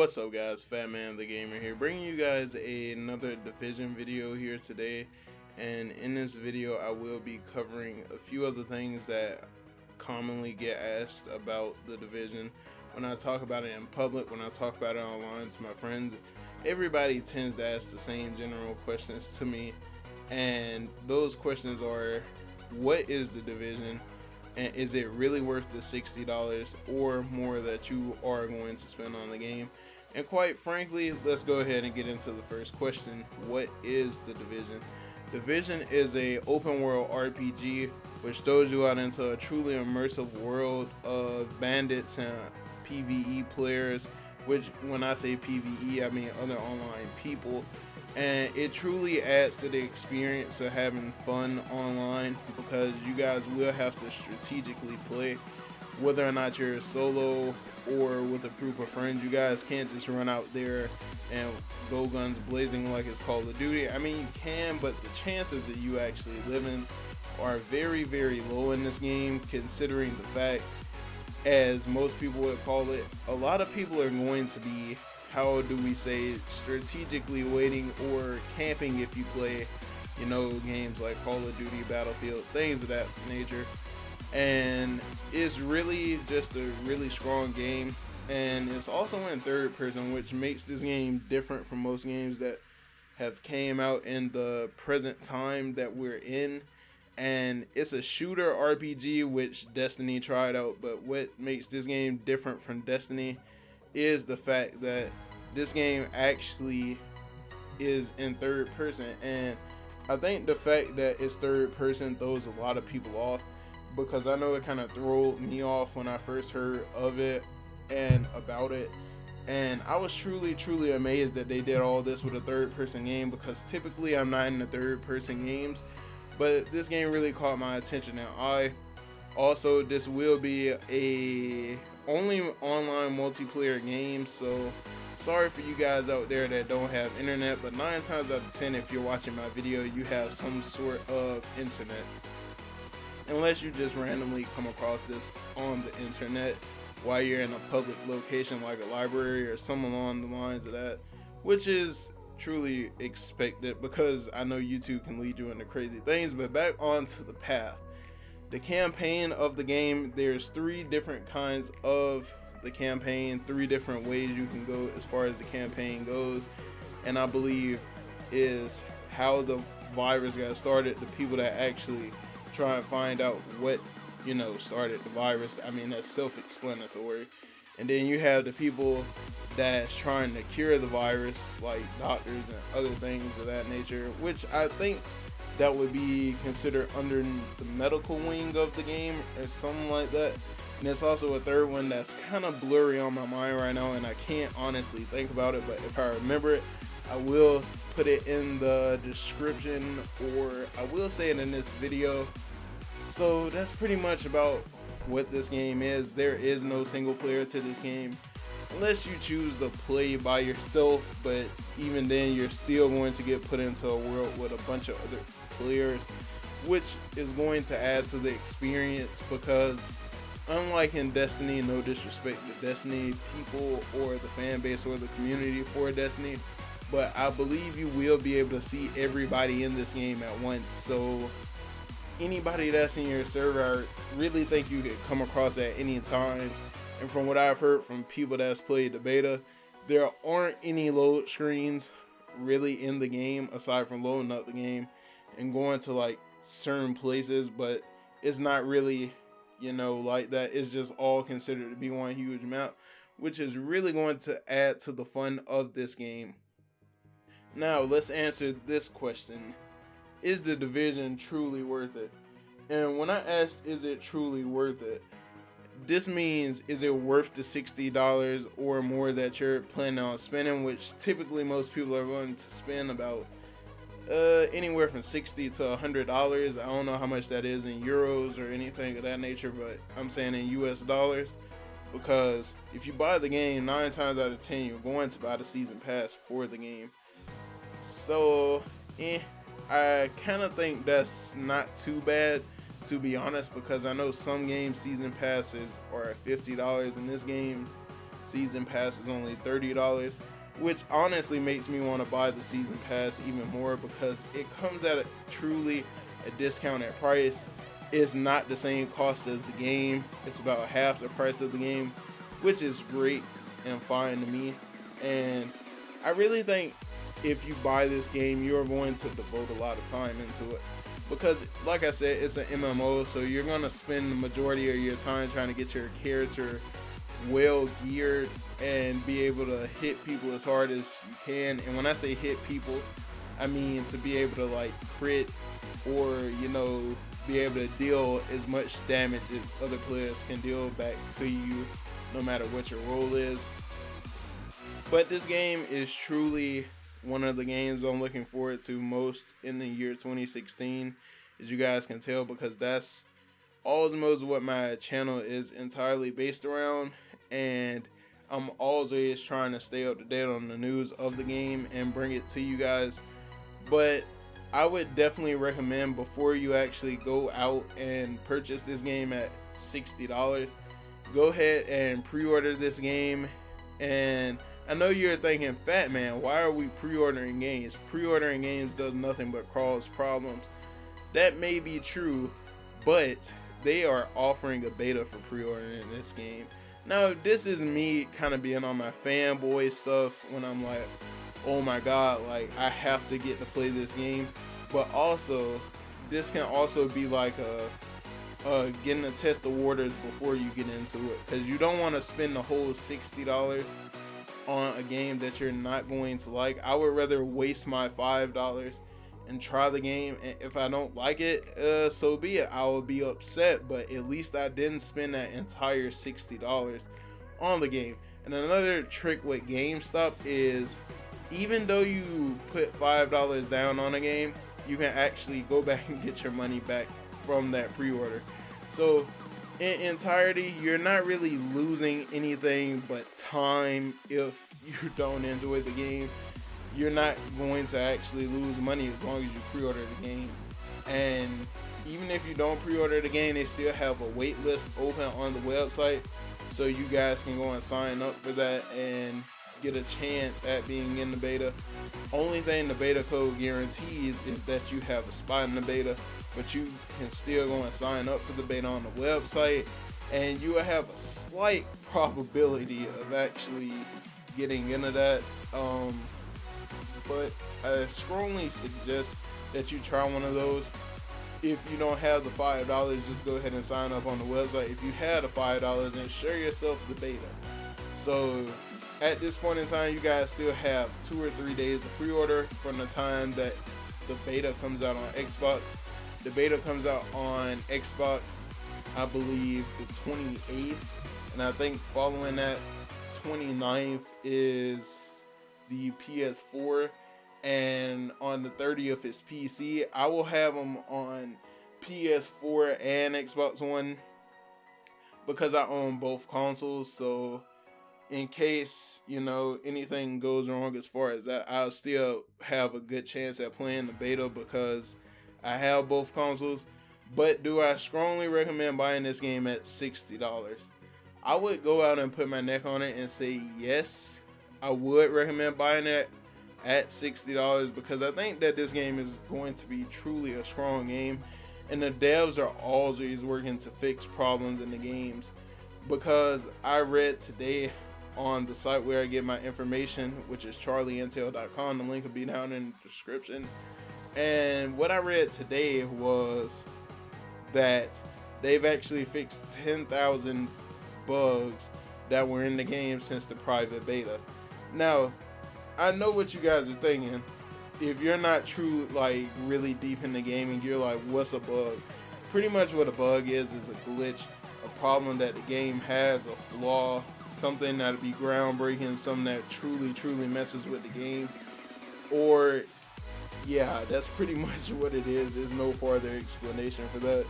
What's up guys, FatMan the Gamer here, bringing you guys another Division video here today. And in this video I will be covering a few other things that commonly get asked about the Division. When I talk about it in public, when I talk about it online to my friends, everybody tends to ask the same general questions to me. And those questions are, what is the Division? And is it really worth the $60 or more that you are going to spend on the game? And quite frankly, let's go ahead and get into the first question. What is the Division? Division is a open world RPG which throws you out into a truly immersive world of bandits and PvE players, which when I say PvE I mean other online people. And it truly adds to the experience of having fun online, because you guys will have to strategically play, whether or not you're solo or with a group of friends. You guys can't just run out there and go guns blazing like it's Call of Duty. I mean, you can, but the chances of you actually living are very, very low in this game, considering the fact, as most people would call it, a lot of people are going to be, how do we say, strategically waiting or camping if you play, you know, games like Call of Duty, Battlefield, things of that nature. And it's really just a really strong game, and it's also in third person, which makes this game different from most games that have came out in the present time that we're in. And it's a shooter RPG, which Destiny tried out, but what makes this game different from Destiny is the fact that this game actually is in third person. And I think the fact that it's third person throws a lot of people off, because I know it kind of threw me off when I first heard of it and about it. And I was truly amazed that they did all this with a third person game, because typically I'm not into third person games, but this game really caught my attention. And this will be a only online multiplayer game, so sorry for you guys out there that don't have internet, but 9 times out of 10 if you're watching my video you have some sort of internet, unless you just randomly come across this on the internet while you're in a public location like a library or something along the lines of that, which is truly expected because I know YouTube can lead you into crazy things. But back onto the path. The campaign of the game, there's 3 different kinds of the campaign, 3 different ways you can go as far as the campaign goes. And I believe is how the virus got started, the people that actually try and find out what, you know, started the virus. I mean, that's self-explanatory. And then you have the people that's trying to cure the virus, like doctors and other things of that nature, which I think that would be considered under the medical wing of the game or something like that. And there's also a third one that's kind of blurry on my mind right now, and I can't honestly think about it, but if I remember it, I will put it in the description, or I will say it in this video. So that's pretty much about what this game is. There is no single player to this game, unless you choose to play by yourself, but even then you're still going to get put into a world with a bunch of other players, which is going to add to the experience, because unlike in Destiny, no disrespect to Destiny people or the fan base or the community for Destiny, but I believe you will be able to see everybody in this game at once. So anybody that's in your server, I really think you could come across at any times. And from what I've heard from people that's played the beta, there aren't any load screens really in the game aside from loading up the game and going to like certain places, but it's not really, you know, like that. It's just all considered to be one huge map, which is really going to add to the fun of this game. Now let's answer this question. Is the Division truly worth it? And when I asked, is it truly worth it, this means, is it worth the $60 or more that you're planning on spending, which typically most people are going to spend about anywhere from $60 to $100. I don't know how much that is in euros or anything of that nature, but I'm saying in US dollars, because if you buy the game, 9 times out of 10 you're going to buy the season pass for the game. So I kind of think that's not too bad, to be honest, because I know some game season passes are at $50, and this game season pass is only $30, which honestly makes me want to buy the season pass even more because it comes at a truly a discounted price. It's not the same cost as the game. It's about half the price of the game, which is great and fine to me. And I really think if you buy this game, you're going to devote a lot of time into it. Because, like I said, it's an MMO, so you're going to spend the majority of your time trying to get your character well geared and be able to hit people as hard as you can. And when I say hit people, I mean to be able to like crit or, you know, be able to deal as much damage as other players can deal back to you, no matter what your role is. But this game is truly one of the games I'm looking forward to most in the year 2016, as you guys can tell, because that's almost what my channel is entirely based around. And I'm always trying to stay up to date on the news of the game and bring it to you guys. But I would definitely recommend, before you actually go out and purchase this game at $60, go ahead and pre-order this game. And I know you're thinking, FatMan, why are we pre-ordering games? Pre-ordering games does nothing but cause problems. That may be true, but they are offering a beta for pre-ordering this game. Now, this is me kind of being on my fanboy stuff when I'm like, oh my god, like I have to get to play this game. But also, this can also be like a getting to test the waters before you get into it, because you don't want to spend the whole $60 on a game that you're not going to like. I would rather waste my $5 and try the game, and if I don't like it, so be it. I will be upset, but at least I didn't spend that entire $60 on the game. And another trick with GameStop is, even though you put $5 down on a game, you can actually go back and get your money back from that pre-order. So in entirety, you're not really losing anything but time if you don't enjoy the game. You're not going to actually lose money as long as you pre-order the game. And even if you don't pre-order the game, they still have a wait list open on the website, so you guys can go and sign up for that and get a chance at being in the beta. Only thing the beta code guarantees is that you have a spot in the beta, but you can still go and sign up for the beta on the website, and you will have a slight probability of actually getting into that. But I strongly suggest that you try one of those. If you don't have the $5, just go ahead and sign up on the website. If you had the $5, then share yourself the beta. So at this point in time, you guys still have 2 or 3 days to pre-order from the time that the beta comes out on Xbox. The beta comes out on Xbox, I believe, the 28th, and I think following that 29th is the PS4, and on the 30th is PC. I will have them on PS4 and Xbox One because I own both consoles, so in case, you know, anything goes wrong as far as that, I'll still have a good chance at playing the beta because I have both consoles. But do I strongly recommend buying this game at $60? I would go out and put my neck on it and say yes, I would recommend buying it at $60 because I think that this game is going to be truly a strong game, and the devs are always working to fix problems in the games. Because I read today on the site where I get my information, which is charlieintel.com, the link will be down in the description, and what I read today was that they've actually fixed 10,000 bugs that were in the game since the private beta. Now, I know what you guys are thinking. If you're not true, like really deep in the game, and you're like, what's a bug? Pretty much what a bug is a glitch, a problem that the game has, a flaw, something that'll be groundbreaking, something that truly messes with the game. Or yeah, that's pretty much what it is. There's no further explanation for that.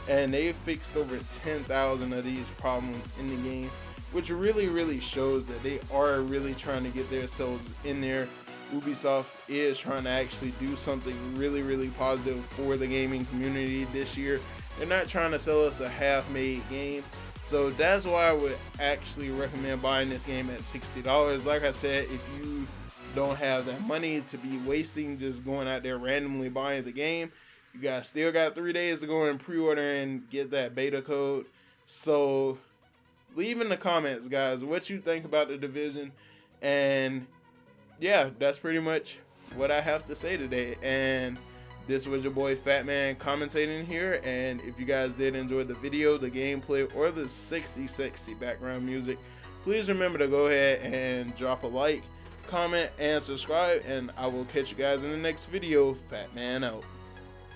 And they fixed over 10,000 of these problems in the game, which really shows that they are really trying to get themselves in there. Ubisoft is trying to actually do something really positive for the gaming community this year. They're not trying to sell us a half-made game. So that's why I would actually recommend buying this game at $60. Like I said, if you don't have that money to be wasting just going out there randomly buying the game, you guys still got 3 days to go and pre-order and get that beta code. So leave in the comments, guys, what you think about The Division. And yeah, that's pretty much what I have to say today. And this was your boy FatMan commentating here. And if you guys did enjoy the video, the gameplay, or the sexy background music, please remember to go ahead and drop a like, comment, and subscribe. And I will catch you guys in the next video. FatMan out.